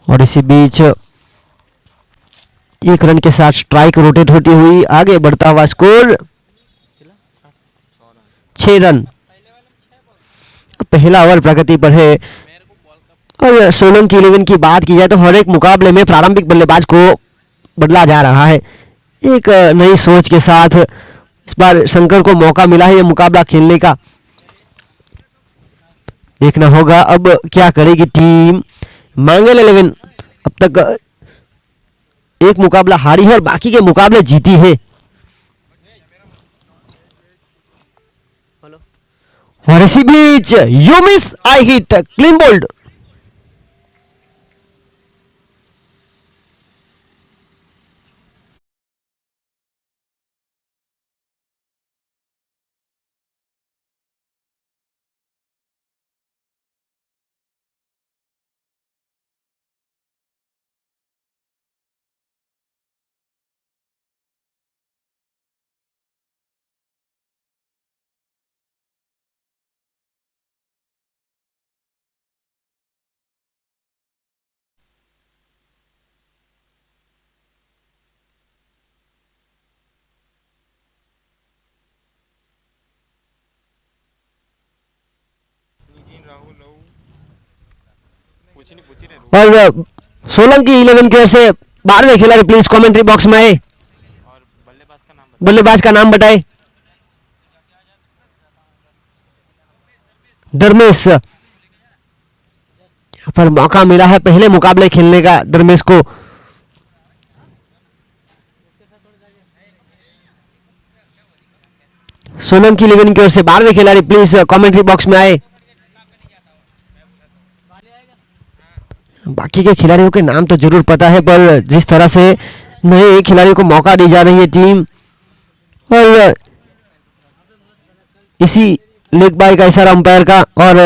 और इसी बीच एक रन के साथ स्ट्राइक रोटेट होती हुई आगे बढ़ता हुआ स्कोर 6 रन। पहला ओवर प्रगति पर है। और सोलंकी 11 की बात की जाए तो हर एक मुकाबले में प्रारंभिक बल्लेबाज को बदला जा रहा है। एक नई सोच के साथ इस बार शंकर को मौका मिला है ये मुकाबला खेलने का। देखना होगा अब क्या करेगी टीम मांगेल 11। अब तक एक मुकाबला हारी है और बाकी के मुकाबले जीती है। और इसी बीच you miss I hit clean bowled. और सोलंकी 11 की ओर से 12वें खिलाड़ी प्लीज कमेंट्री बॉक्स में आए। बल्लेबाज का नाम बताए। धर्मेश पर मौका मिला है पहले मुकाबले खेलने का धर्मेश को। सोलंकी 11 की ओर से 12वें खिलाड़ी प्लीज कमेंट्री बॉक्स में आए। बाकी के खिलाड़ियों के नाम तो जरूर पता है पर जिस तरह से नए खिलाड़ियों को मौका दी जा रही है टीम और इसी लेग बाय का इशारा अंपायर का और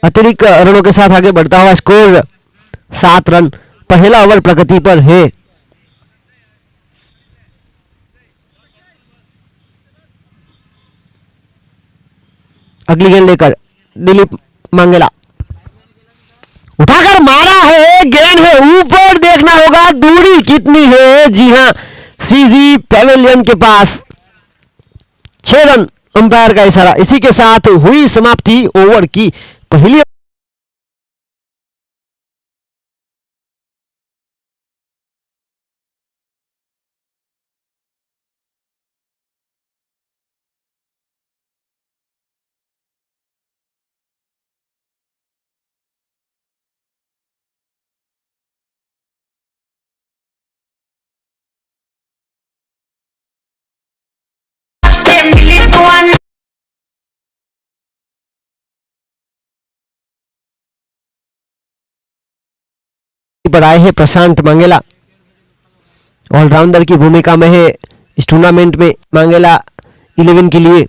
अतिरिक्त रनों के साथ आगे बढ़ता हुआ स्कोर 7 रन। पहला ओवर प्रगति पर है। अगली गेंद लेकर दिलीप मंगेला उठाकर मारा है। गेंद है ऊपर। देखना होगा दूरी कितनी है। जी हां सीजी पेविलियन के पास। 6 रन अंपायर का इशारा। इसी के साथ हुई समाप्ति ओवर की पहली। पर आए हैं प्रशांत मंगेला। ऑलराउंडर की भूमिका में है इस टूर्नामेंट में मंगेला 11 के लिए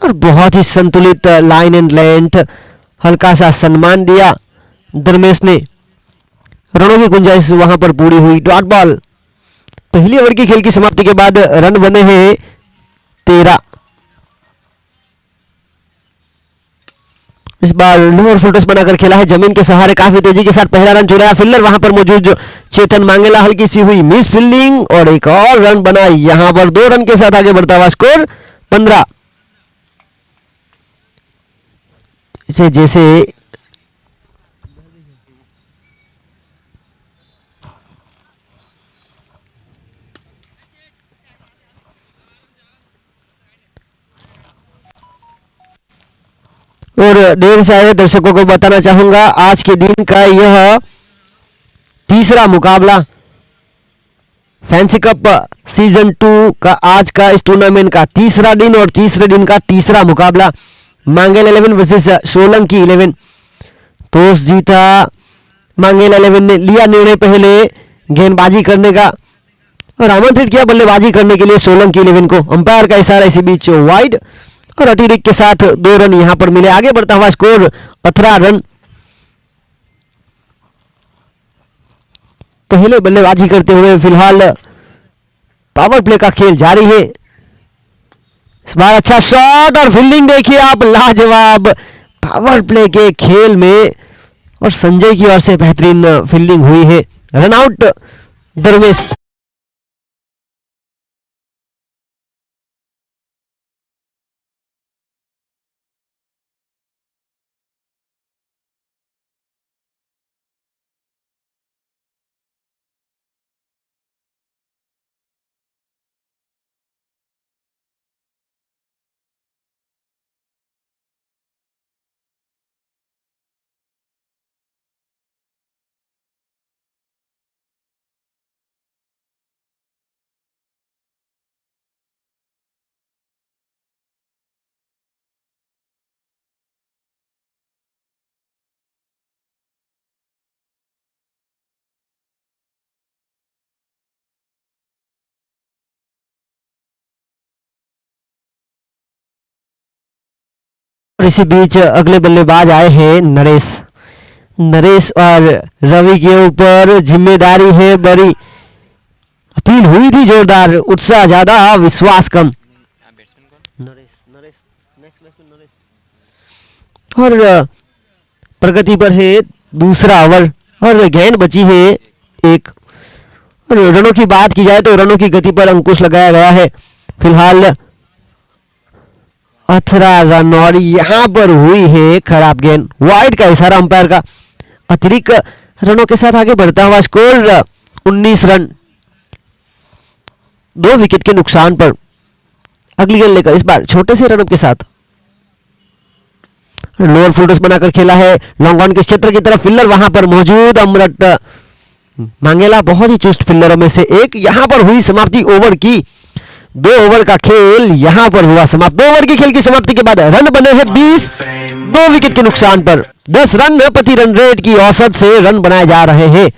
और बहुत ही संतुलित लाइन एंड लेंथ। हल्का सा सम्मान दिया धर्मेश ने। रनों की गुंजाइश वहां पर पूरी हुई। Dot ball. पहली ओवर की खेल की समाप्ति के बाद रन बने हैं 13। इस बार लोअर फोटोस बनाकर खेला है जमीन के सहारे। काफी तेजी के साथ पहला रन चुराया। फील्डर वहां पर मौजूद चेतन मांगेला। हल्की सी हुई मिस फील्डिंग और एक और रन बना। यहां पर 2 रन के साथ आगे बढ़ता हुआ स्कोर 15। इसे जैसे और ढेर सारे दर्शकों को बताना चाहूंगा आज के दिन का यह तीसरा मुकाबला फैंसी कप सीजन 2 का आज का इस टूर्नामेंट का तीसरा दिन और तीसरे दिन का तीसरा मुकाबला मांगेल 11 वर्सेस सोलंकी 11। टॉस जीता मांगेल 11 ने। लिया निर्णय पहले गेंदबाजी करने का और आमंत्रित किया बल्लेबाजी करने के लिए सोलंकी 11 को। अंपायर का इशारा। इसी बीच वाइड और अतिरिक्त के साथ 2 रन यहां पर मिले। आगे बढ़ता हुआ स्कोर 18 रन। पहले बल्लेबाजी करते हुए। फिलहाल पावर प्ले का खेल जारी है। इस बार अच्छा शॉट और फील्डिंग देखिए आप, लाजवाब पावर प्ले के खेल में। और संजय की ओर से बेहतरीन फील्डिंग हुई है। रन आउट दरवेश। और इसी बीच अगले बल्लेबाज आए हैं नरेश। नरेश और रवि के ऊपर जिम्मेदारी है बड़ी। अपील हुई थी जोरदार, उत्साह ज्यादा विश्वास कम। Naresh Naresh next batsman Naresh. और प्रगति पर है दूसरा ओवर और गेंद बची है एक। और रनों की बात की जाए तो रनों की गति पर अंकुश लगाया गया है। फिलहाल 18 रन और यहां पर हुई है खराब गेंद। वाइड का इशारा अंपायर का। अतिरिक्त रनों के साथ आगे बढ़ता हुआ स्कोर 19 रन, 2 विकेट के नुकसान पर। अगली गेंद लेकर इस बार छोटे से रनों के साथ लोअर फुल बनाकर खेला है लॉन्ग ऑन के क्षेत्र की तरफ। फिल्डर वहां पर मौजूद अमृत मांगेला बहुत ही चुस्त फिल्डरों में से एक। यहां पर हुई समाप्ति ओवर की। 2 ओवर का खेल यहां पर हुआ समाप्त। 2 ओवर की खेल की समाप्ति के बाद रन बने हैं 20, 2 विकेट के नुकसान पर। 10 रन प्रति रन रेट की औसत से रन बनाए जा रहे हैं।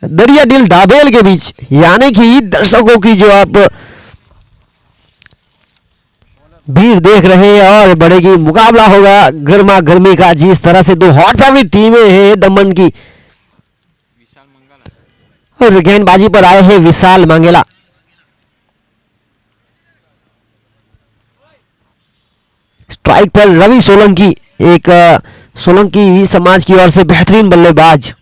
दरिया दिल डाबेल के बीच, यानी कि दर्शकों की जो आप भीड़ देख रहे हैं और बढ़ेगी। मुकाबला होगा गर्मा गर्मी का। जिस तरह से दो हॉट फेवरेट टीमें हैं दमन की, और गेंदबाजी पर आए हैं विशाल मांगेला। स्ट्राइक पर रवि सोलंकी, एक सोलंकी समाज की ओर से बेहतरीन बल्लेबाज।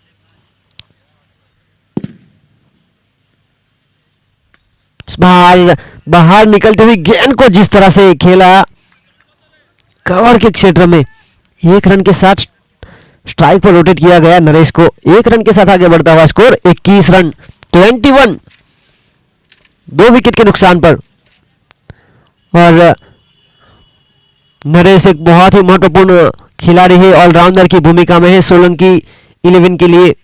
बाहर बाहर निकलती हुई गेंद को जिस तरह से खेला कवर के क्षेत्र में, 1 रन के साथ स्ट्राइक पर रोटेट किया गया नरेश को। 1 रन के साथ आगे बढ़ता हुआ स्कोर 21 रन, 21, 2 विकेट के नुकसान पर। और नरेश एक बहुत ही महत्वपूर्ण खिलाड़ी है, ऑलराउंडर की भूमिका में है सोलंकी 11 के लिए।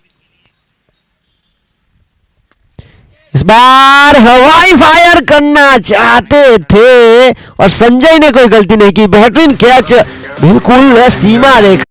इस बार हवाई फायर करना चाहते थे और संजय ने कोई गलती नहीं की। बेहतरीन कैच, बिल्कुल सीमा रेखा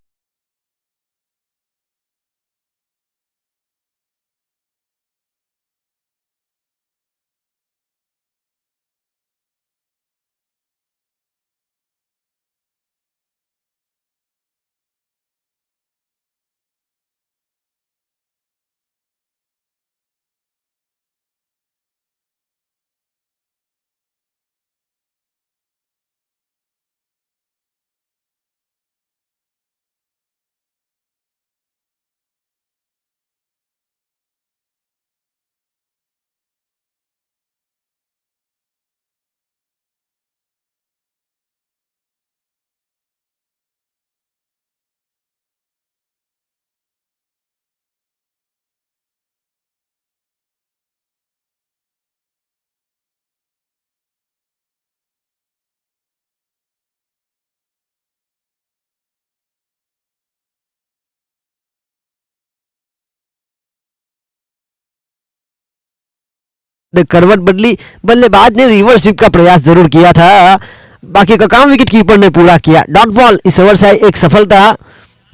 करवट बदली, बल्लेबाज ने रिवर्स स्वीप का प्रयास जरूर किया था, बाकी का काम विकेट कीपर ने पूरा किया। डॉट बॉल, इस ओवर से एक सफलता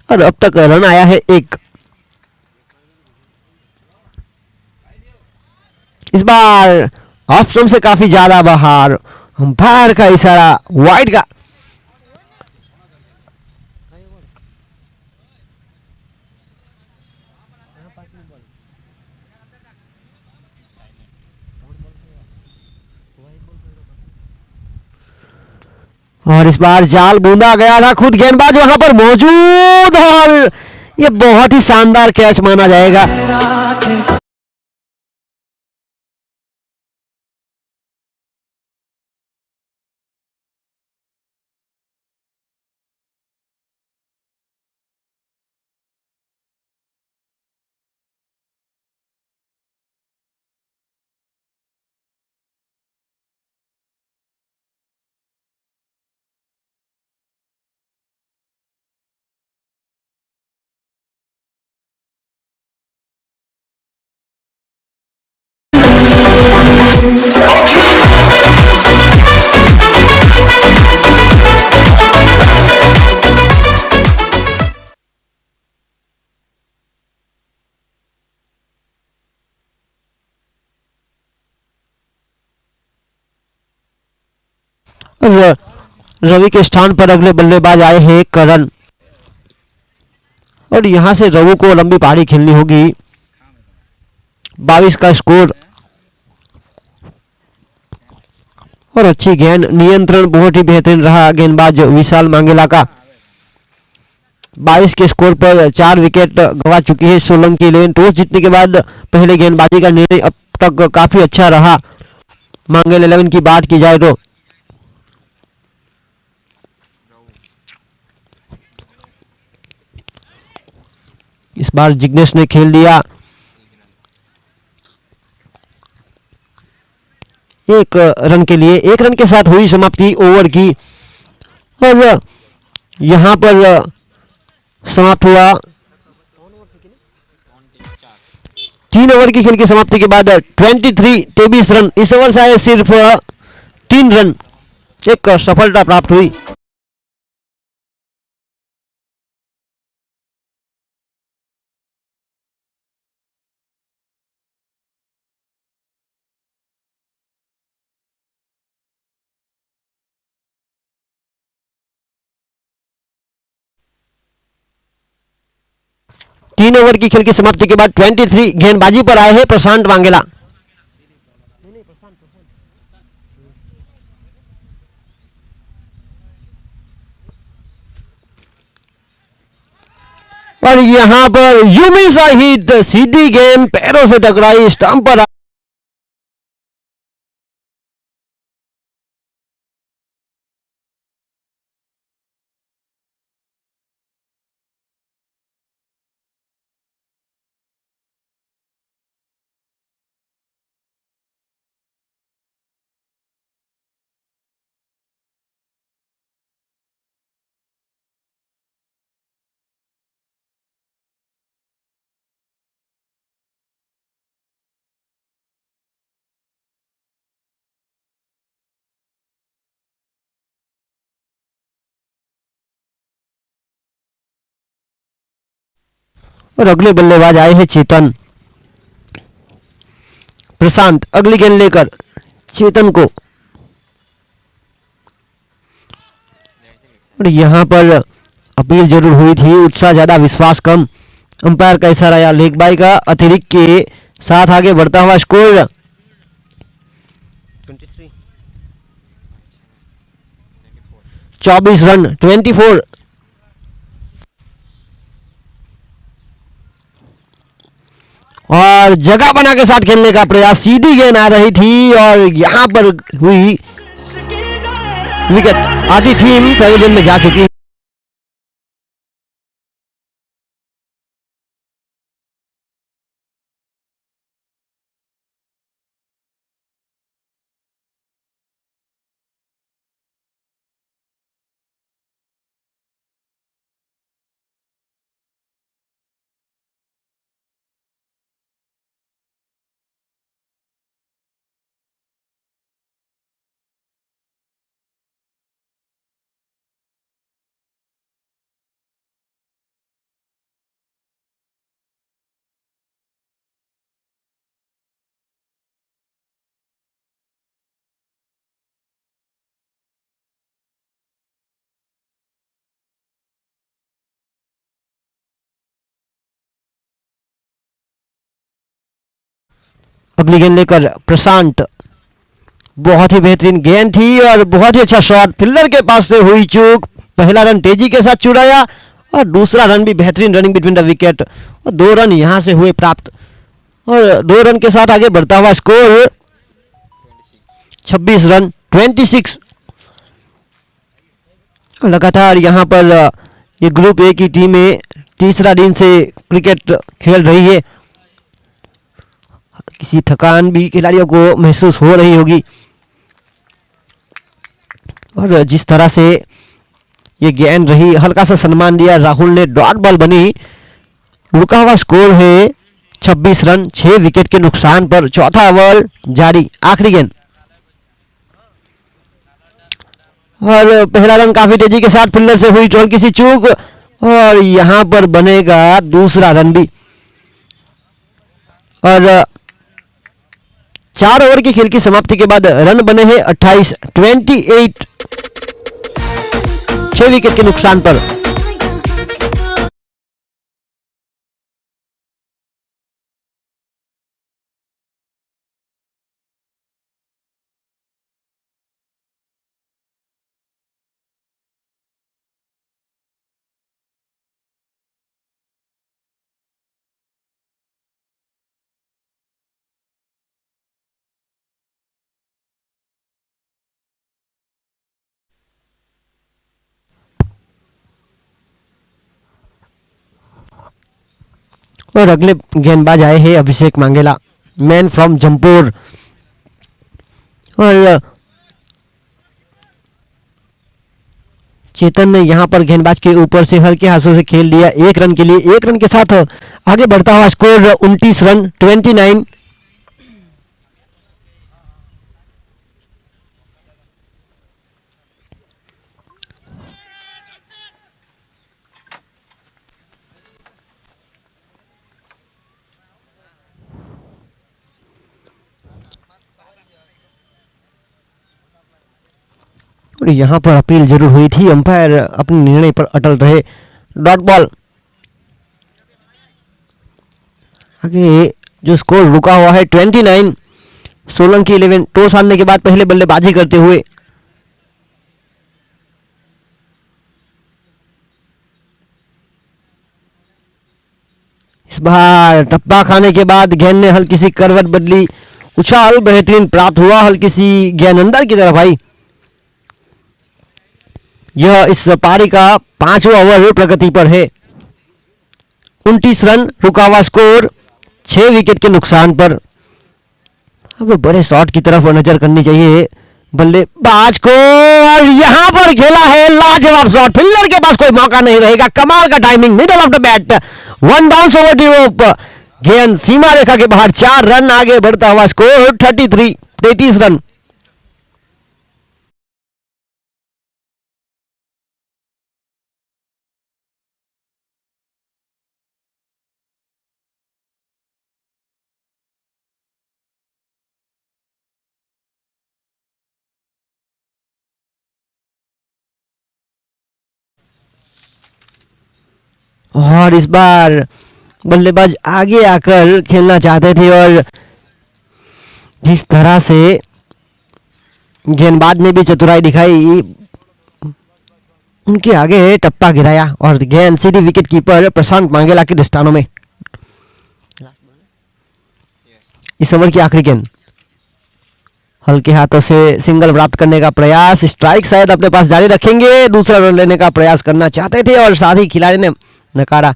और अब तक रन आया है एक। इस बार ऑफ स्टंप से काफी ज्यादा बाहर, अंपायर का इशारा वाइड का। और इस बार जाल बूंदा गया था, खुद गेंदबाज वहां पर मौजूद, और ये बहुत ही शानदार कैच माना जाएगा। रवि के स्थान पर अगले बल्लेबाज आए हैं करण, और यहां से रवि को लंबी पारी खेलनी होगी। 22 का स्कोर, और अच्छी गेंद, नियंत्रण बहुत ही बेहतरीन रहा गेंदबाज विशाल मांगेला का। 22 के स्कोर पर 4 विकेट गंवा चुकी है सोलंकी इलेवन। टॉस जीतने के बाद पहले गेंदबाजी का निर्णय अब तक काफी अच्छा रहा मांगेला 11 की बात की जाए तो। इस बार जिग्नेश ने खेल दिया, एक रन के लिए, एक रन के साथ हुई समाप्ति ओवर की, और यहां पर समाप्त हुआ 3 ओवर की खेल की समाप्ति के बाद 23 रन। इस ओवर से आए सिर्फ 3 रन, एक सफलता प्राप्त हुई। तीन ओवर की खेल की समाप्ति के बाद 23 गेंदबाजी पर आए हैं प्रशांत वांगेला। और यहां पर यूमी शाहिद, सीधी गेंद पैरों से टकराई, स्टंप पर और अगले बल्लेबाज आए हैं चेतन। प्रशांत अगली गेंद लेकर चेतन को, और यहां पर अपील जरूर हुई थी, उत्साह ज्यादा विश्वास कम। अंपायर का इशारा या लेग बाई का अतिरिक्त के साथ आगे बढ़ता हुआ स्कोर 24 रन 24। और जगह बना के साथ खेलने का प्रयास, सीधी गेंद आ रही थी और यहां पर हुई विकेट। आधी टीम पवेलियन में जा चुकी है। अगली गेंद लेकर प्रशांत, बहुत ही बेहतरीन गेंद थी और बहुत ही अच्छा शॉट, फील्डर के पास से हुई चूक। पहला रन तेजी के साथ चुराया और दूसरा रन भी बेहतरीन रनिंग बिटवीन द विकेट, और 2 रन यहां से हुए प्राप्त और 2 रन के साथ आगे बढ़ता हुआ स्कोर 26 रन 26। लगातार यहां पर ये ग्रुप ए की टीमें तीसरा दिन से क्रिकेट खेल रही है, किसी थकान भी खिलाड़ियों को महसूस हो रही होगी, और जिस तरह से ये गेंद रही, हल्का सा सम्मान दिया राहुल ने, डॉट बॉल बनी, रुका हुआ स्कोर है 26 रन 6 विकेट के नुकसान पर। चौथा ओवर जारी, आखिरी गेंद और पहला रन काफी तेजी के साथ फील्डर से हुई हल्की सी चूक और यहां पर बनेगा दूसरा रन भी। और 4 ओवर की खेल की समाप्ति के बाद रन बने हैं 28 28 6 विकेट के नुकसान पर। और अगले गेंदबाज आए हैं अभिषेक मांगेला, मैन फ्रॉम जमपुर, और चेतन ने यहां पर गेंदबाज के ऊपर से हल्के हाथों से खेल लिया 1 रन के लिए। 1 रन के साथ आगे बढ़ता हुआ स्कोर 29 रन 29। और यहां पर अपील जरूर हुई थी, अंपायर अपने निर्णय पर अटल रहे। डॉट बॉल, आगे जो स्कोर रुका हुआ है 29। सोलंकी 11 टॉस हारने के बाद पहले बल्लेबाजी करते हुए। इस बार टप्पा खाने के बाद गेंद ने हल्की सी करवट बदली, उछाल बेहतरीन प्राप्त हुआ, हल्की सी गेंद अंदर की तरफ आई। यह इस पारी का 5वां ओवर प्रगति पर है। 29 रन, रुका हुआ स्कोर 6 विकेट के नुकसान पर। अब बड़े शॉट की तरफ नजर करनी चाहिए बल्लेबाज को, और यहां पर खेला है लाजवाब शॉट, फील्डर के पास कोई मौका नहीं रहेगा, कमाल का timing, middle of the bat, one bounce over the rope, गेंद सीमा रेखा के बाहर, 4 रन, आगे बढ़ता हुआ स्कोर 33 रन। और इस बार बल्लेबाज आगे आकर खेलना चाहते थे, और जिस तरह से गेंदबाज ने भी चतुराई दिखाई, उनके आगे टप्पा गिराया और गेंद सीधी विकेट कीपर प्रशांत मांगेला के दस्तानों में। इस ओवर की आखिरी गेंद, हल्के हाथों से सिंगल प्राप्त करने का प्रयास, स्ट्राइक शायद अपने पास जारी रखेंगे, दूसरा रन लेने का प्रयास करना चाहते थे और साथ ही खिलाड़ी ने नकारा,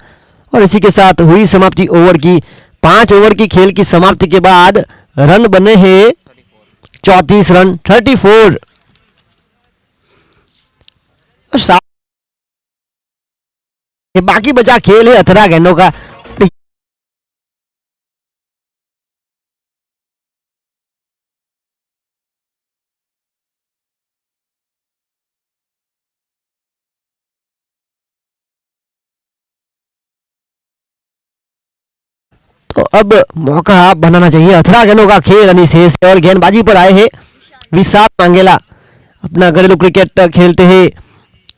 और इसी के साथ हुई समाप्ति ओवर की। 5 ओवर की खेल की समाप्ति के बाद रन बने हैं 34 रन 34। और बाकी बचा खेल है 18 गेंदों का। तो अब मौका बनाना चाहिए, 18 गेंदों का खेल अभी शेष है और गेंदबाजी पर आए हैं विशाल मांगेला, अपना घरेलू क्रिकेट खेलते हैं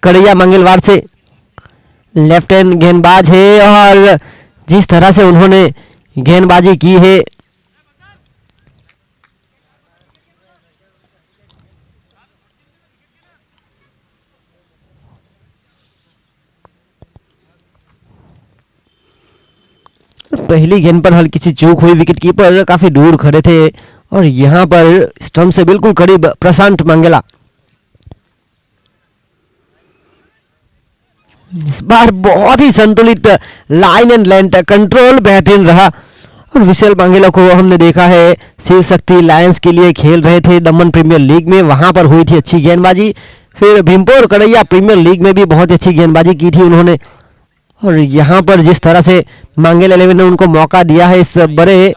कड़ैया मंगलवार से, लेफ्ट हैंड गेंदबाज है और जिस तरह से उन्होंने गेंदबाजी की है पहली गेंद पर हल्की सी चूक हुई, विकेट कीपर काफी दूर खड़े थे और यहाँ पर स्टंप से बिल्कुल करीब प्रशांत मंगेला। इस बार बहुत ही संतुलित लाइन एंड लेंथ कंट्रोल बेहतरीन रहा और विशाल मंगेला को हमने देखा है शिव शक्ति लायंस के लिए खेल रहे थे दमन प्रीमियर लीग में, वहां पर हुई थी अच्छी गेंदबाजी। फिर भीमपुर कड़ैया प्रीमियर लीग में भी बहुत अच्छी गेंदबाजी की थी उन्होंने और यहाँ पर जिस तरह से मंगेला 11 ने उनको मौका दिया है इस बड़े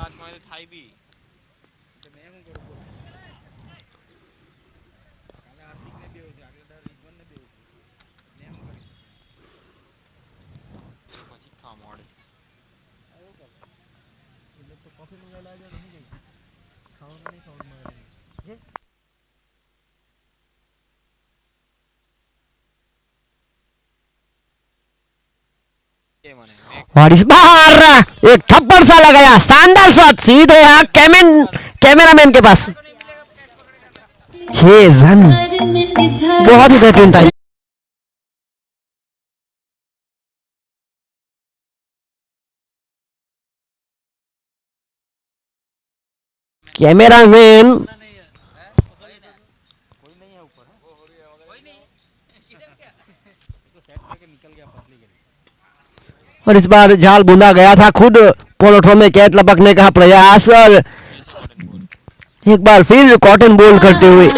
और इस बार एक थप्पड़ सा लगाया, शानदार शॉट सीधे यहाँ कैमरामैन के पास। 6 रन, बहुत ही बेहतरीन टाइम। कैमरामैन और इस बार जाल बूंदा गया था, खुद पोलोथ्रो में कैच लपकने का प्रयास और एक बार फिर कॉटन बोल करते हुए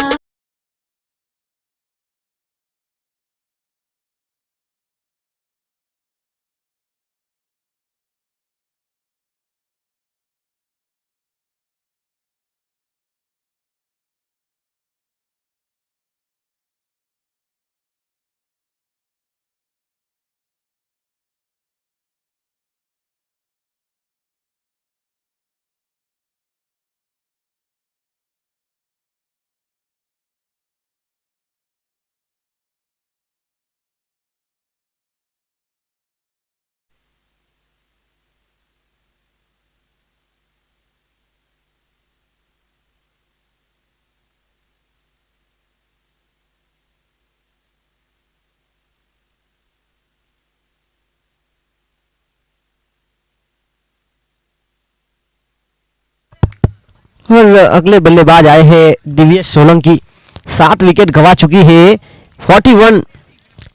और अगले बल्लेबाज आए हैं दिव्येश सोलंकी। 7 विकेट गवा चुकी है, 41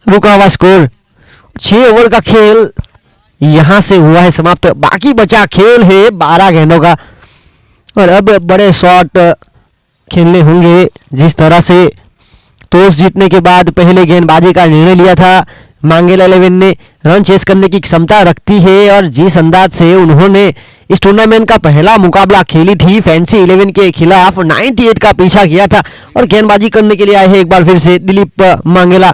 रुका हुआ स्कोर। 6 ओवर का खेल यहां से हुआ है समाप्त, बाकी बचा खेल है 12 गेंदों का और अब बड़े शॉट खेलने होंगे। जिस तरह से टॉस जीतने के बाद पहले गेंदबाजी का निर्णय लिया था, मंगेला 11 ने रन चेस करने की क्षमता रखती है और जिस अंदाज से उन्होंने इस टूर्नामेंट का पहला मुकाबला खेली थी फैंसी 11 के खिलाफ, 98 का पीछा किया था और गेंदबाजी करने के लिए आए हैं एक बार फिर से दिलीप मंगेला।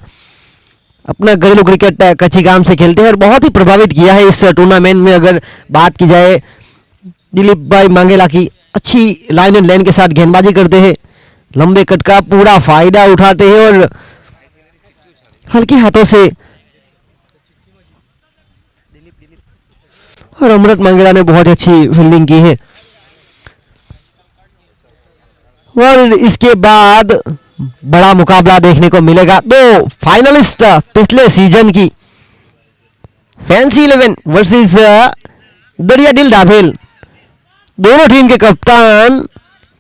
अपना घरेलू क्रिकेट कच्चीगाम से खेलते हैं और बहुत ही प्रभावित किया है इस टूर्नामेंट में। अगर बात की जाए दिलीप भाई मंगेला की, अच्छी लाइन एंड लेन के साथ गेंदबाजी करते हैं, लंबे कट का पूरा फायदा उठाते हैं और हल्के हाथों से और अमृत मंगेला ने बहुत अच्छी फील्डिंग की है। और इसके बाद बड़ा मुकाबला देखने को मिलेगा, 2 फाइनलिस्ट पिछले सीजन की फैंसी 11 वर्सेस दरियादिल डाभेल। दोनों टीम के कप्तान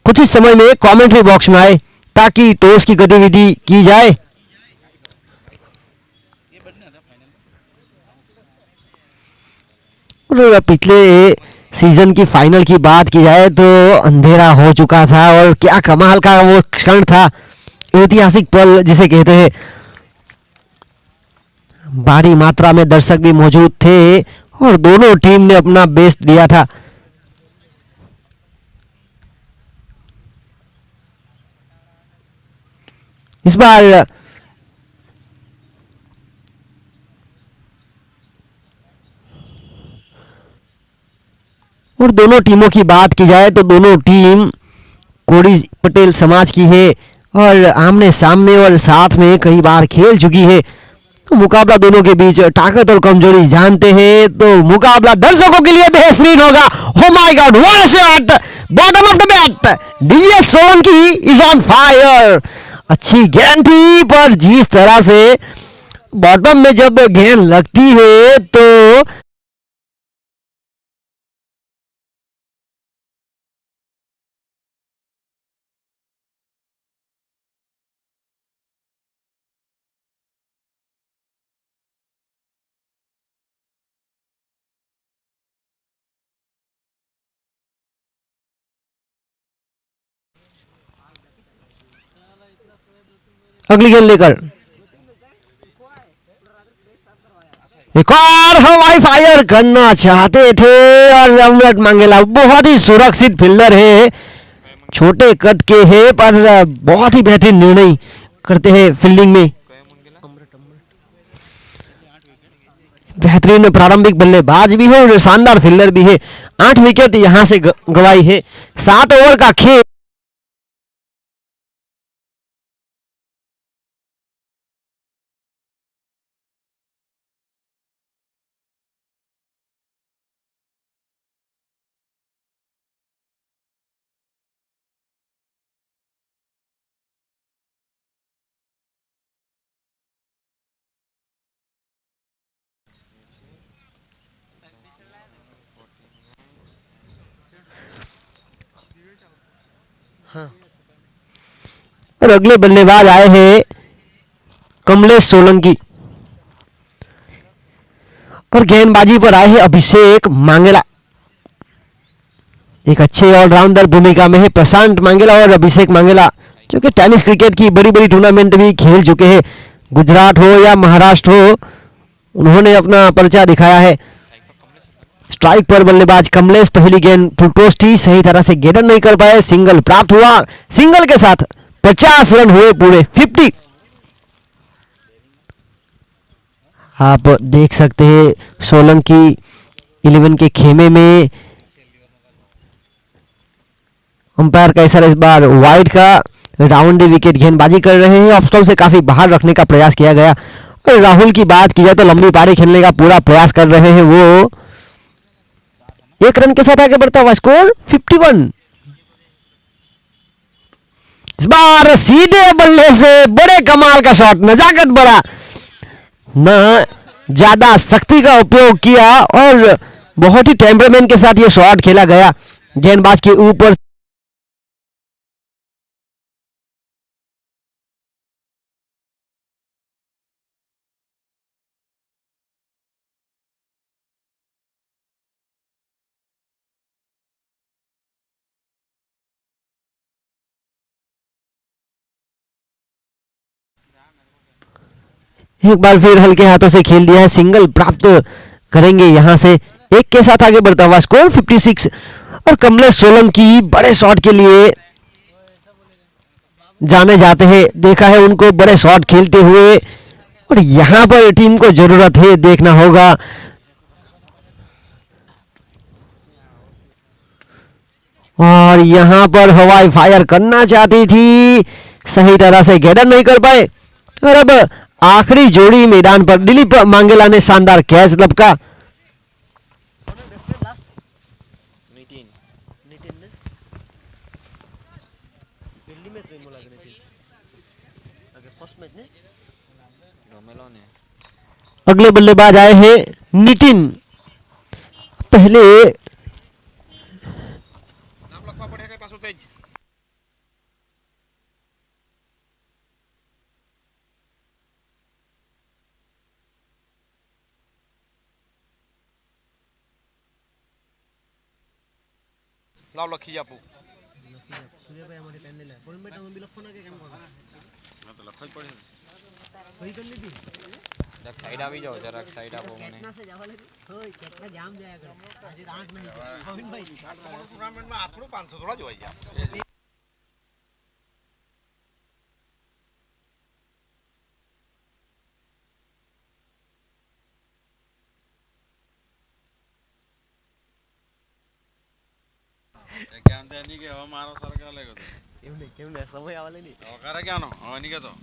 कुछ ही समय में कमेंट्री बॉक्स में आए ताकि टॉस की गतिविधि की जाए। और पिछले सीजन की फाइनल की बात की जाए तो अंधेरा हो चुका था और क्या कमाल का वो क्षण था, ऐतिहासिक पल जिसे कहते हैं। भारी मात्रा में दर्शक भी मौजूद थे और दोनों टीम ने अपना बेस्ट दिया था। इस बार और दोनों टीमों की बात की जाए तो दोनों टीम कोड़ी पटेल समाज की है और आमने सामने और साथ में कई बार खेल चुकी है। तो मुकाबला दोनों के बीच ताकत और कमजोरी जानते हैं, तो मुकाबला दर्शकों के लिए बेहतरीन होगा। Oh my God, what a shot, bottom of the bat, Divyesh Solanki is on fire. अच्छी गेंद थी पर जिस तरह से बॉटम में जब गेंद लगती है तो अगली गेंद लेकर एक और हवाई फायर करना चाहते थे और अमृत मंगेला बहुत ही सुरक्षित फील्डर है, छोटे कट के है पर बहुत ही बेहतरीन निर्णय करते हैं फील्डिंग में। बेहतरीन प्रारंभिक बल्लेबाज भी है और शानदार फील्डर भी है। 8 विकेट यहां से गवाई है। 7 ओवर का खेल। और अगले बल्लेबाज आए हैं कमलेश सोलंकी और गेंदबाजी पर आए हैं अभिषेक मांगेला। एक अच्छे ऑलराउंडर भूमिका में है प्रशांत मांगेला और अभिषेक मांगेला, जो कि टेनिस क्रिकेट की बड़ी बड़ी टूर्नामेंट भी खेल चुके हैं। गुजरात हो या महाराष्ट्र हो, उन्होंने अपना पर्चा दिखाया है। स्ट्राइक पर बल्लेबाज कमलेश, पहली गेंद फुलटोस्टी, सही तरह से गेंद नहीं कर पाए, सिंगल प्राप्त हुआ। सिंगल के साथ 50 रन हुए पूरे 50। आप देख सकते हैं सोलंकी 11 के खेमे में। अंपायर का इशारा इस बार वाइड का, राउंड विकेट गेंदबाजी कर रहे हैं। ऑफ स्टंप से काफी बाहर रखने का प्रयास किया गया। और राहुल की बात की जाए तो लंबी पारी खेलने का पूरा प्रयास कर रहे हैं वो। 1 रन के साथ आगे बढ़ता हुआ स्कोर 51। इस बार सीधे बल्ले से बड़े कमाल का शॉट, नजाकत बड़ा, न ज्यादा शक्ति का उपयोग किया और बहुत ही टेम्परामेंट के साथ ये शॉट खेला गया गेंदबाज के ऊपर। एक बार फिर हल्के हाथों से खेल दिया है, सिंगल प्राप्त करेंगे यहां से। 1 के साथ आगे बढ़ता हुआ स्कोर 56। और कमलेश सोलंकी बड़े शॉट के लिए जाने जाते हैं, देखा है उनको बड़े शॉट खेलते हुए और यहां पर टीम को जरूरत है, देखना होगा। और यहां पर हवाई फायर करना चाहती थी, सही तरह से गेंद नहीं कर पाए। और अब आखिरी जोड़ी मैदान पर दिलीप मांगेला ने शानदार कैच लपका। अगले बल्लेबाज आए हैं नितिन। पहले लाव लखी आपू सूर्य भाई हमारे पैनल है पर बेटा हम बिलखना के काम कर मैं तो लखई पड़े वही कर ली थी। जरा साइड આવી જાઓ, जरा साइड આપો મને। कितना से जावा लगे होय कितना जाम जाया कर आज 8 नहीं अविन भाई टूर्नामेंट में आथड़ो 500 थोड़ा जोई जा। ज्ञान देनी के हो मारो सरकार लेगो तो केम ने समय आवाले नहीं हो करे क्या नो हो नहीं के तो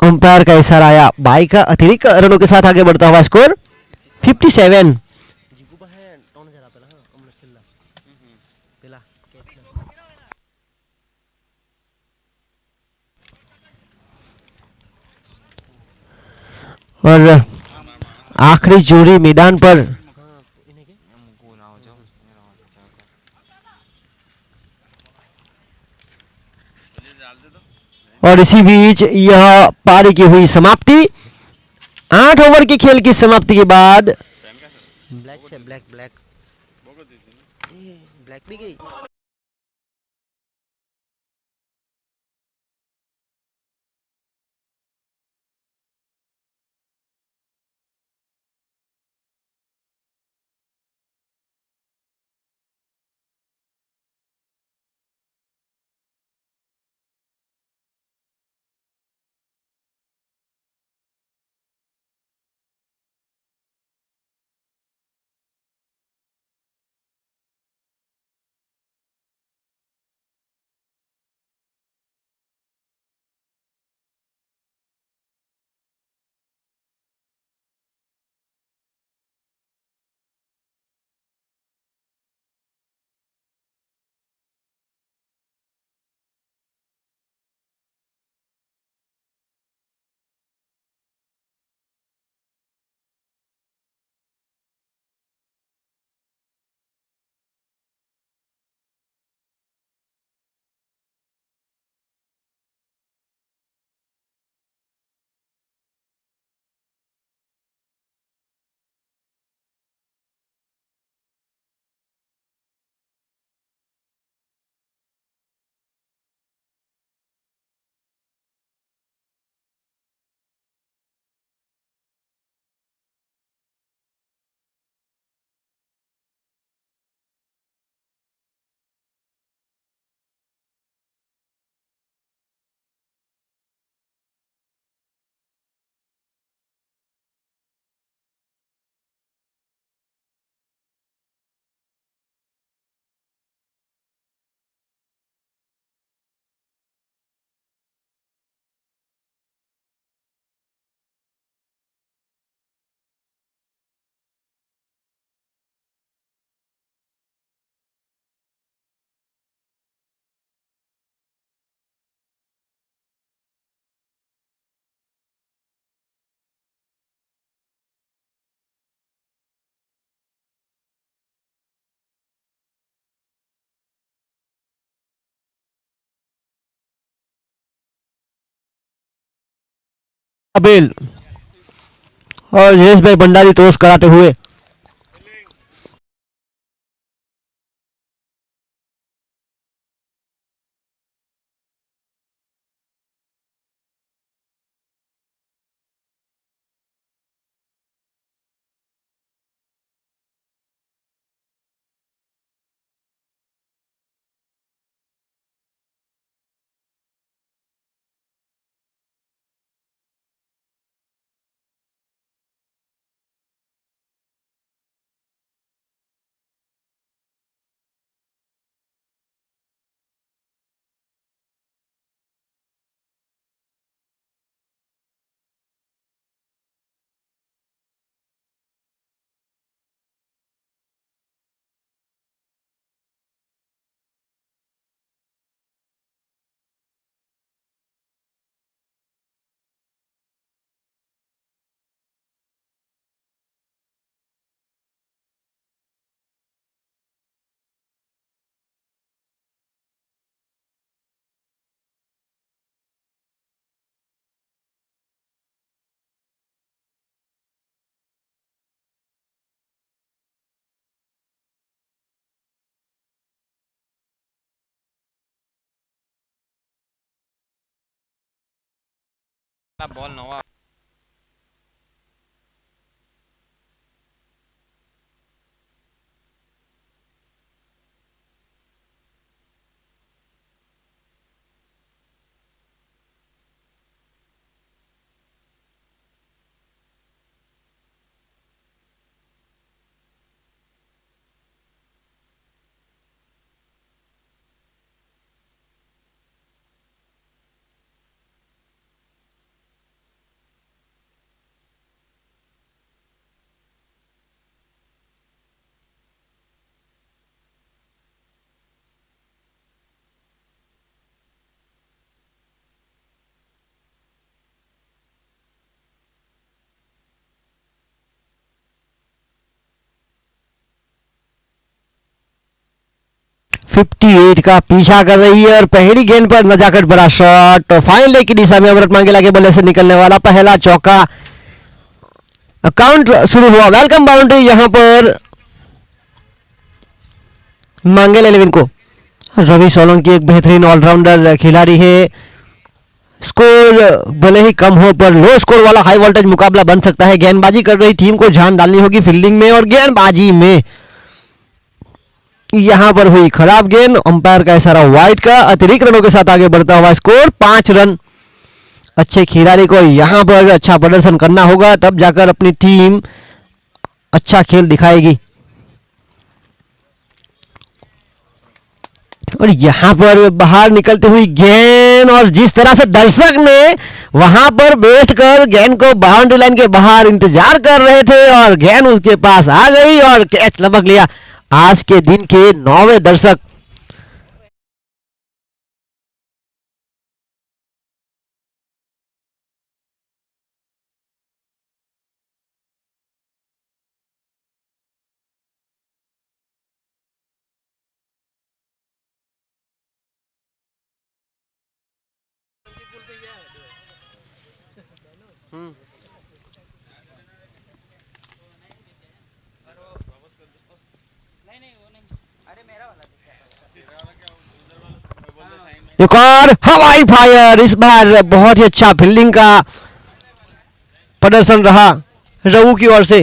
अंपायर का इशारा आया, बाई का अतिरिक्त रनों के साथ आगे बढ़ता हुआ स्कोर 57। और आखिरी जोड़ी मैदान पर और इसी बीच यह पारी की हुई समाप्ति। 8 ओवर के खेल की समाप्ति के बाद अच्छा ब्लैक ब्लैक बोको दिसी ना ब्लैक भी गई। अबेल और जयेश भाई भंडारी टॉस कराते हुए बॉल नवा फिफ्टी एट का पीछा कर रही है और पहली गेंद पर नजाकत बड़ा शॉट और फाइन लेग की दिशा में अमृत मांगेला के बल्ले से निकलने वाला पहला चौका। काउंट शुरू हुआ, वेलकम बाउंड्री यहां पर मांगेला 11 को। रवि सोलंकी एक बेहतरीन ऑलराउंडर खिलाड़ी है। स्कोर भले ही कम हो पर लो स्कोर वाला हाई वोल्टेज मुकाबला बन सकता है। गेंदबाजी कर रही टीम को ध्यान डालनी होगी फील्डिंग में और गेंदबाजी में। यहां पर हुई खराब गेंद, अंपायर का इशारा वाइड का। अतिरिक्त रनों के साथ आगे बढ़ता हुआ स्कोर 5 रन। अच्छे खिलाड़ी को यहां पर अच्छा प्रदर्शन करना होगा, तब जाकर अपनी टीम अच्छा खेल दिखाएगी। और यहां पर बाहर निकलती हुई गेंद, और जिस तरह से दर्शक ने वहां पर बैठकर गेंद को बाउंड्री लाइन के बाहर इंतजार कर रहे थे और गेंद उसके पास आ गई और कैच लपक लिया। आज के दिन के 9वें दर्शक। एक और हवाई फायर, इस बार बहुत ही अच्छा फील्डिंग का प्रदर्शन रहा रवु की ओर से।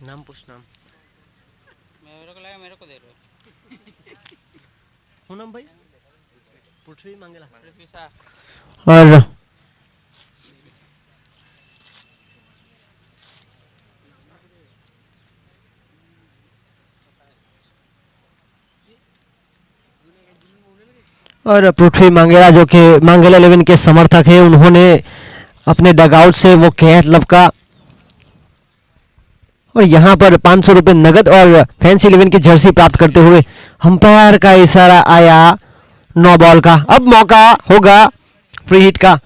नाम पूछ, नाम। मेरे को लगा मेरे को दे रहे हो। नाम भाई पृथ्वी मांगेला। पृथ्वी शाह। और पृथ्वी मांगेला जो कि मांगेला 11 के समर्थक है, उन्होंने अपने डगआउट से वो कैच लपका। और यहाँ पर 500 रुपये नगद और फैंसी 11 की जर्सी प्राप्त करते हुए अंपायर का इशारा आया 9 बॉल का। अब मौका होगा फ्री हिट का,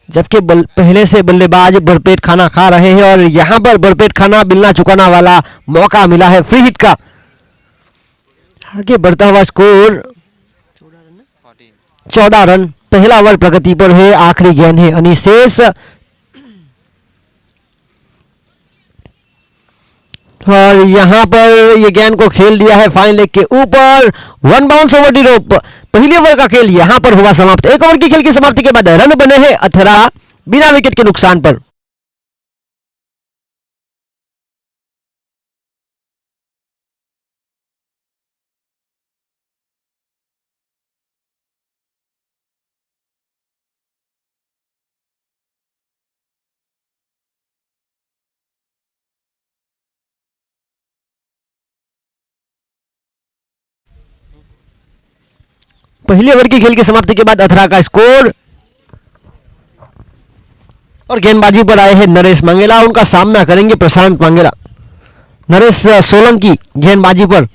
जबकि पहले से बल्लेबाज भरपेट खाना खा रहे हैं और यहाँ पर भरपेट खाना मिलना चुकाना वाला मौका मिला है फ्री हिट का। आगे बढ़ता हुआ स्कोर 14 रन। पहला ओवर प्रगति पर है, आखिरी गेंद है अनिशेष। और यहां पर ये गेंद को खेल दिया है फाइन लेग के ऊपर। 1 बाउंस ओवर दी रोप। पहले ओवर का खेल यहां पर हुआ समाप्त। 1 ओवर की खेल की समाप्ति के बाद रन बने हैं 18 बिना विकेट के नुकसान पर। पहले ओवर की खेल की समाप्ति के बाद 18 का स्कोर। और गेंदबाजी पर आए हैं नरेश मांगेला, उनका सामना करेंगे प्रशांत मांगेला। नरेश सोलंकी गेंदबाजी पर।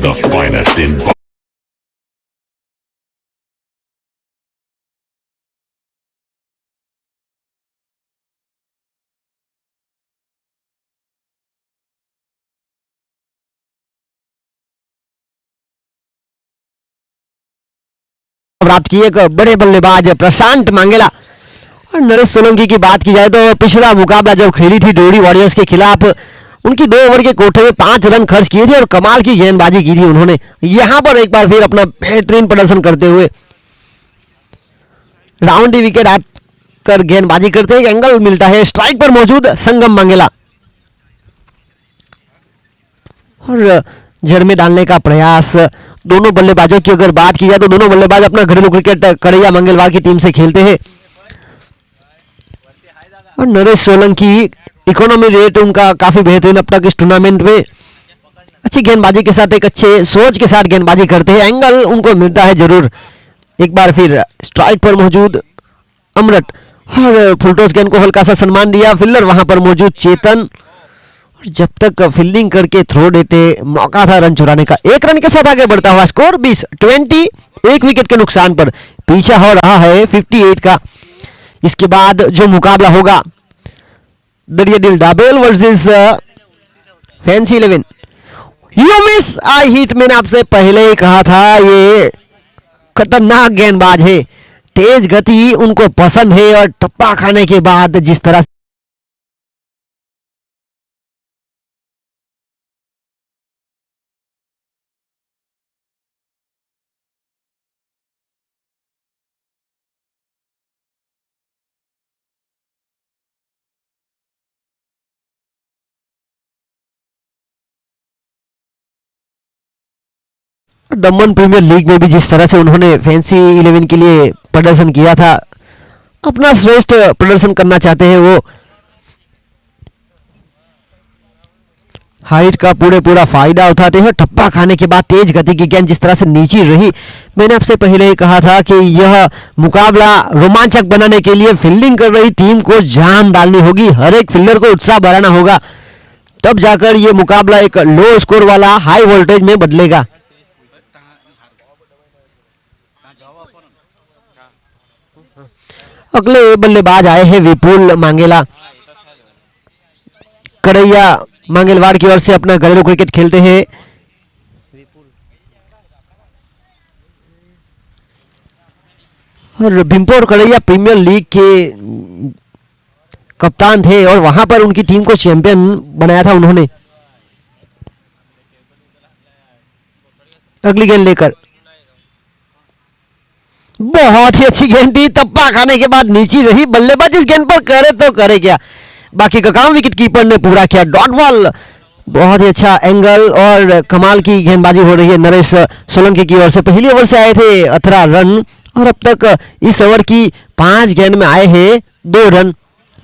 The finest in प्राप्त किए एक बड़े बल्लेबाज प्रशांत मांगेला। और नरेश सोलंकी की बात की जाए तो पिछला मुकाबला जब खेली थी डोरी वॉरियर्स के खिलाफ, उनकी 2 ओवर के कोठे में 5 रन खर्च किए थे और कमाल की गेंदबाजी की थी उन्होंने। यहां पर एक बार फिर अपना बेहतरीन प्रदर्शन करते हुए राउंड विकेट आकर गेंदबाजी करते हैं। एंगल मिलता है स्ट्राइक पर मौजूद संगम मांगेला। और जड़ में डालने का प्रयास। दोनों बल्लेबाजों की अगर बात की जाए तो दोनों बल्लेबाज अपना घरेलू क्रिकेट करैया मंगलवार की टीम से खेलते हैं और नरेश सोलंकी इकोनॉमी रेट उनका काफी बेहतरीन अब तक इस टूर्नामेंट में। अच्छी गेंदबाजी के साथ एक अच्छे सोच के साथ गेंदबाजी करते हैं, एंगल उनको मिलता है जरूर। एक बार फिर स्ट्राइक पर मौजूद अमृत और फुलटॉस गेंद को हल्का सा सम्मान दिया, फील्डर वहां पर मौजूद चेतन, और जब तक फील्डिंग करके थ्रो देते मौका था रन चुराने का। एक रन के साथ आगे बढ़ता हुआ स्कोर 20-20, एक विकेट के नुकसान पर पीछा हो रहा है 58 का। इसके बाद जो मुकाबला होगा दरिया दिल डाबेल versus fancy 11। You miss I hit, मैंने आपसे पहले ही कहा था ये खतरनाक गेंदबाज है, तेज गति उनको पसंद है और टप्पा खाने के बाद जिस तरह दमन प्रीमियर लीग में भी जिस तरह से उन्होंने फैंसी 11 के लिए प्रदर्शन किया था, अपना श्रेष्ठ प्रदर्शन करना चाहते हैं वो। हाइट का पूरा फायदा उठाते हैं, टप्पा खाने के बाद तेज गति की गेंद जिस तरह से नीची रही। मैंने आपसे पहले ही कहा था कि यह मुकाबला रोमांचक बनाने के लिए फील्डिंग कर रही टीम को जान डालनी होगी, हर एक फील्डर को उत्साह बढ़ाना होगा, तब जाकर यह मुकाबला एक लो स्कोर वाला हाई वोल्टेज में बदलेगा। अगले बल्लेबाज आए हैं विपुल मांगेला, करैया मंगलवार की ओर से अपना घरेलू क्रिकेट खेलते हैं। और भिमपोर करैया प्रीमियर लीग के कप्तान थे और वहां पर उनकी टीम को चैंपियन बनाया था उन्होंने। अगली गेंद लेकर बहुत ही अच्छी गेंद थी, टप्पा खाने के बाद नीची रही, बल्लेबाज इस गेंद पर करे तो करे क्या, बाकी का काम विकेट कीपर ने पूरा किया। डॉट बॉल, बहुत ही अच्छा एंगल और कमाल की गेंदबाजी हो रही है नरेश सोलंकी की ओर से। पहली ओवर से आए थे 18 रन और अब तक इस ओवर की 5 गेंद में आए हैं 2 रन,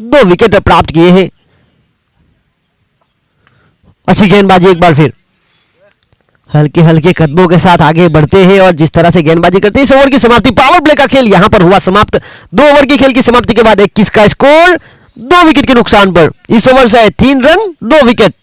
2 विकेट प्राप्त किए हैं। अच्छी गेंदबाजी एक बार फिर, हल्के हल्के कदमों के साथ आगे बढ़ते हैं और जिस तरह से गेंदबाजी करते हैं। इस ओवर की समाप्ति, पावर प्ले का खेल यहां पर हुआ समाप्त। 2 ओवर की खेल की समाप्ति के बाद 21 का स्कोर, 2 विकेट के नुकसान पर। इस ओवर से 3 रन 2 विकेट।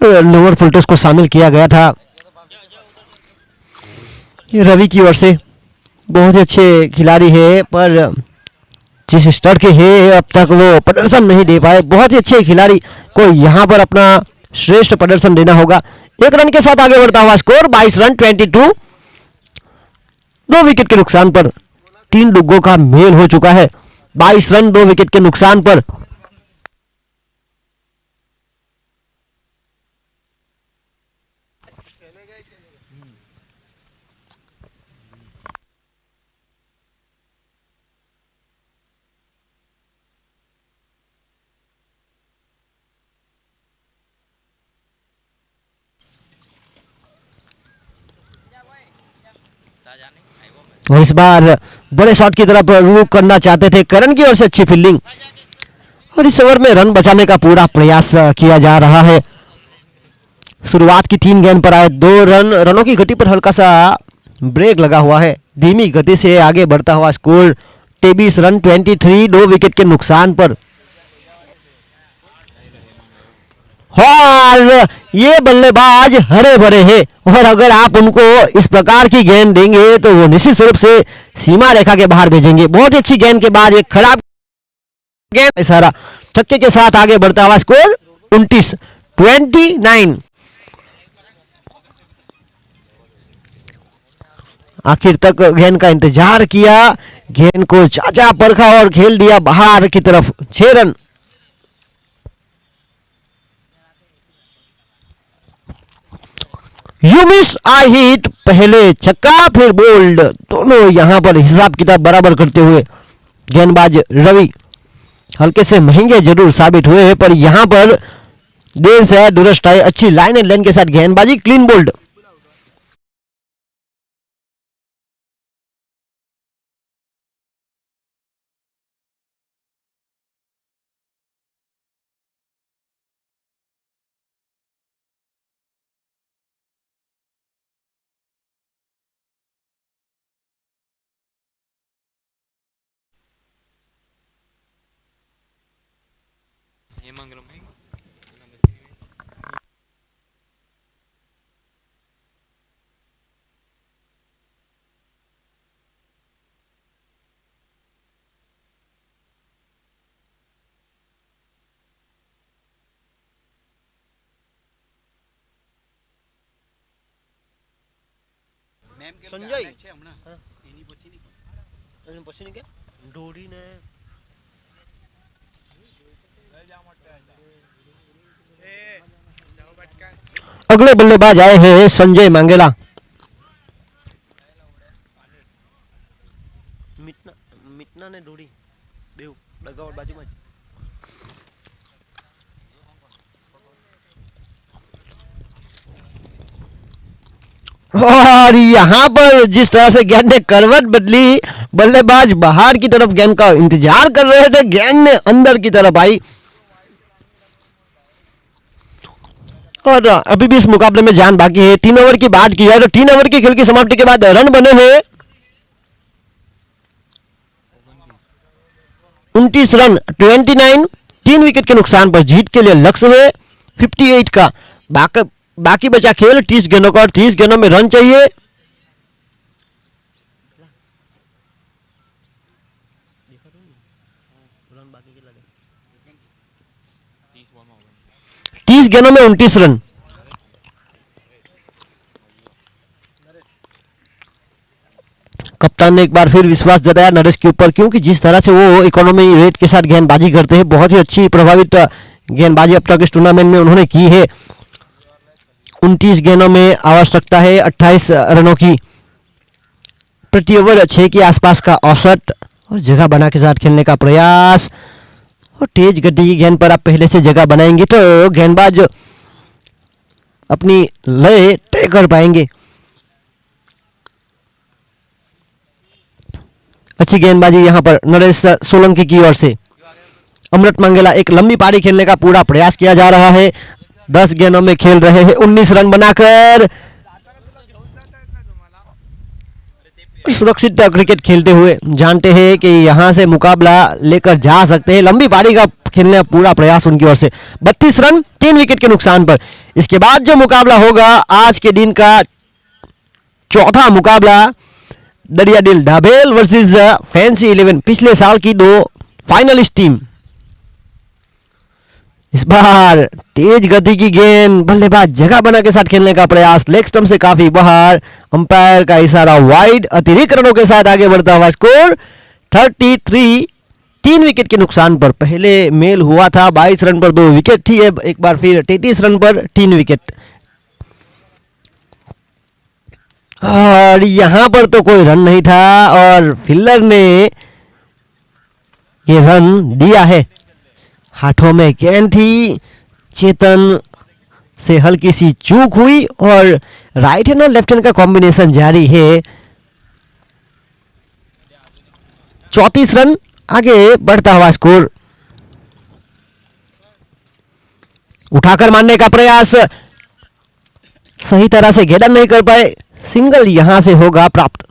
लोअर फुलटॉस को शामिल किया गया था ये रवि की ओर से। बहुत ही अच्छे खिलाड़ी है पर जिस स्तर के है अब तक वो प्रदर्शन नहीं दे पाए। बहुत ही अच्छे खिलाड़ी को यहां पर अपना श्रेष्ठ प्रदर्शन देना होगा। 1 रन के साथ आगे बढ़ता हुआ स्कोर 22 रन 22, 2 विकेट के नुकसान पर। 3 डुग्गों का मेल हो चुका है। 22 रन 2 विकेट के नुकसान पर। और इस बार बड़े शॉट की तरफ रुख करना चाहते थे करण की ओर से। अच्छी फील्डिंग और इस ओवर में रन बचाने का पूरा प्रयास किया जा रहा है। शुरुआत की 3 गेंद पर आए 2 रन। रनों की गति पर हल्का सा ब्रेक लगा हुआ है। धीमी गति से आगे बढ़ता हुआ स्कोर 23 रन 23, 2 विकेट के नुकसान पर। और ये बल्लेबाज हरे भरे हैं और अगर आप उनको इस प्रकार की गेंद देंगे तो वो निश्चित रूप से सीमा रेखा के बाहर भेजेंगे। बहुत ही अच्छी गेंद के बाद एक खराब गेंद, सारा छक्के के साथ आगे बढ़ता हुआ स्कोर 29। आखिर तक गेंद का इंतजार किया, गेंद को चाचा परखा और खेल दिया बाहर की तरफ। 6 run. You miss I hit, पहले छक्का फिर बोल्ड, दोनों यहां पर हिसाब किताब बराबर करते हुए गेंदबाज रवि हल्के से महंगे जरूर साबित हुए हैं, पर यहां पर देर से दुरुस्त आई। अच्छी लाइन एंड लेन के साथ गेंदबाजी, क्लीन बोल्ड। સંજય એની પછી કે દોડીને अगले बल्लेबाज आए हैं संजय मांगेला। मितना ने दौड़ी बेव लगावट बाजू में। और यहां पर जिस तरह से गेंद ने करवट बदली, बल्लेबाज बाहर की तरफ गेंद का इंतजार कर रहे थे, गेंद ने अंदर की तरफ आई। और अभी भी इस मुकाबले में जान बाकी है। 3 ओवर की बात की जाए तो 3 ओवर की खेल की समाप्ति के बाद रन बने हैं 29 रन 29, 3 विकेट के नुकसान पर। जीत के लिए लक्ष्य है 58 का। बाकी बचा खेल 30 गेंदों का और 30 गेंदों में रन चाहिए। तीस गेंदों में 29 रन। कप्तान ने एक बार फिर विश्वास जताया नरेश के ऊपर, क्योंकि जिस तरह से वो इकोनॉमी रेट के साथ गेंदबाजी करते हैं, बहुत ही अच्छी प्रभावित गेंदबाजी अब तक इस टूर्नामेंट में उन्होंने की है। 29 गेंदों में आवश्यकता है 28 रनों की। प्रति ओवर 6 के आसपास का औसत और जगह बना के साथ खेलने का प्रयास। और तेज गति की गेंद पर आप पहले से जगह बनाएंगे तो गेंदबाज अपनी लय तय कर पाएंगे। अच्छी गेंदबाजी यहां पर नरेश सोलंकी की ओर से। अमृत मंगेला एक लंबी पारी खेलने का पूरा प्रयास किया जा रहा है। 10 गेंदों में खेल रहे हैं 19 रन बनाकर। सुरक्षित क्रिकेट खेलते हुए जानते हैं कि यहां से मुकाबला लेकर जा सकते हैं। लंबी पारी का खेलने का पूरा प्रयास उनकी ओर से। 32 रन 3 विकेट के नुकसान पर। इसके बाद जो मुकाबला होगा आज के दिन का चौथा मुकाबला, दरियादिल ढाबेल वर्सेस फैंसी 11, पिछले साल की 2 फाइनलिस्ट टीम। इस बार तेज गति की गेंद, बल्लेबाज जगह बना के साथ खेलने का प्रयास, लेग स्टंप से काफी बाहर, अंपायर का इशारा वाइड, अतिरिक्त रनों के साथ आगे बढ़ता हुआ स्कोर 33, 3 विकेट के नुकसान पर। पहले मेल हुआ था 22 रन पर 2 विकेट थी, अब एक बार फिर 33 रन पर 3 विकेट। और यहां पर तो कोई रन नहीं था और फील्डर ने ये रन दिया है। हाथों में गेंद थी, चेतन से हल्की सी चूक हुई और राइट हैंड और लेफ्ट हैंड का कॉम्बिनेशन जारी है। 34 रन आगे बढ़ता हुआ स्कोर। उठाकर मारने का प्रयास, सही तरह से घेरा नहीं कर पाए, सिंगल यहां से होगा प्राप्त।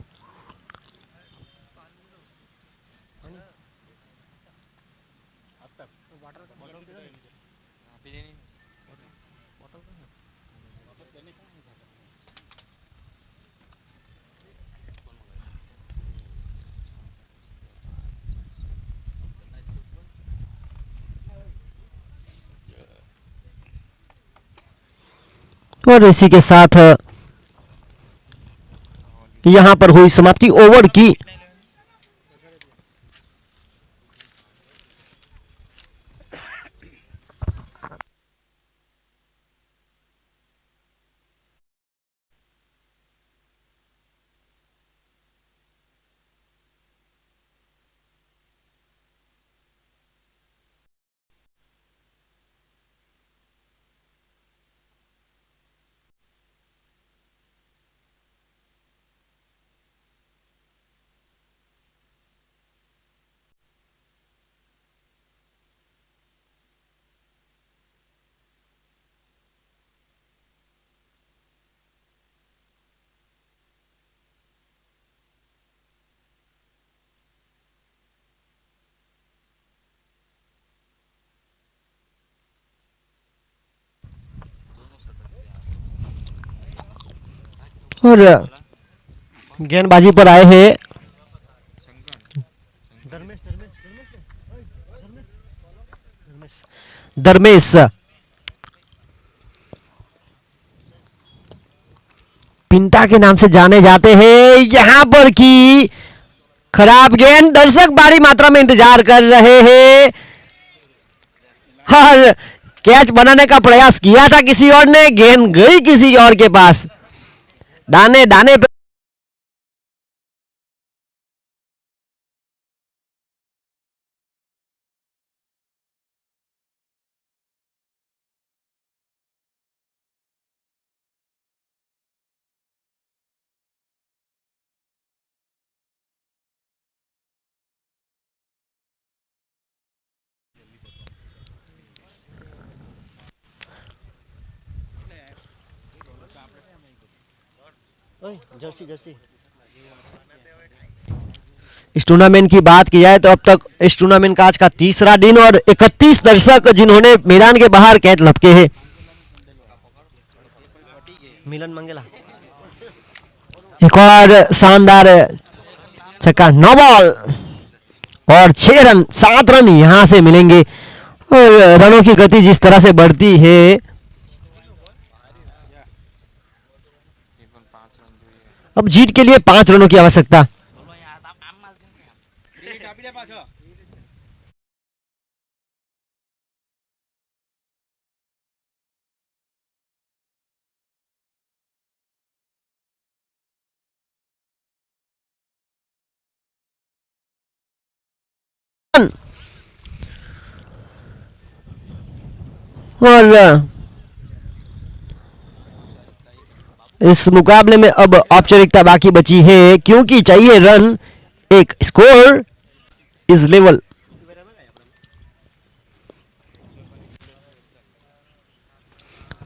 और इसी के साथ यहां पर हुई समाप्ति ओवर की। और गेंदबाजी पर आए हैं धर्मेश। पिंटा के नाम से जाने जाते हैं। यहां पर की खराब गेंद, दर्शक भारी मात्रा में इंतजार कर रहे हैं और कैच बनाने का प्रयास किया था किसी और ने, गेंद गई किसी और के पास। दाने दाने पे इस टूर्नामेंट की बात की जाए तो अब तक इस टूर्नामेंट का आज का तीसरा दिन और 31 दर्शक जिन्होंने मैदान के बाहर कैच लपके हैं। मिलन मंगेला एक और शानदार छक्का, 9 बॉल और 6 रन, 7 रन यहां से मिलेंगे। और रनों की गति जिस तरह से बढ़ती है, अब जीत के लिए 5 रनों की आवश्यकता। और इस मुकाबले में अब औपचारिकता बाकी बची है, क्योंकि चाहिए रन, एक score is level.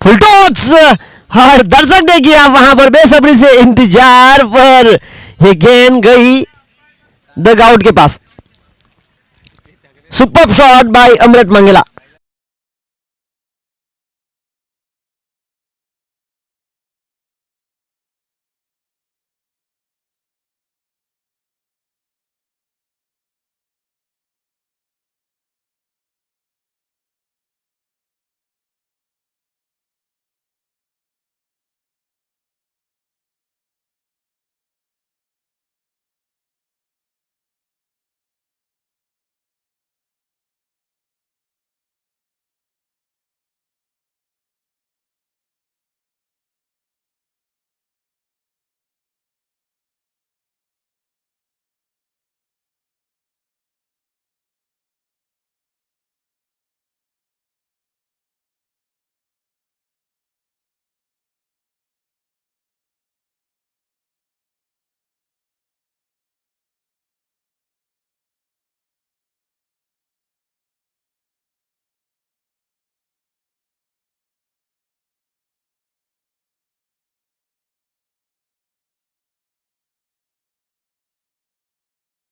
Full toss, और दर्शक ने किया वहां पर बेसब्री से इंतजार, पर ये गेंद गई डग आउट के पास। Super shot by Amrit मंगेला।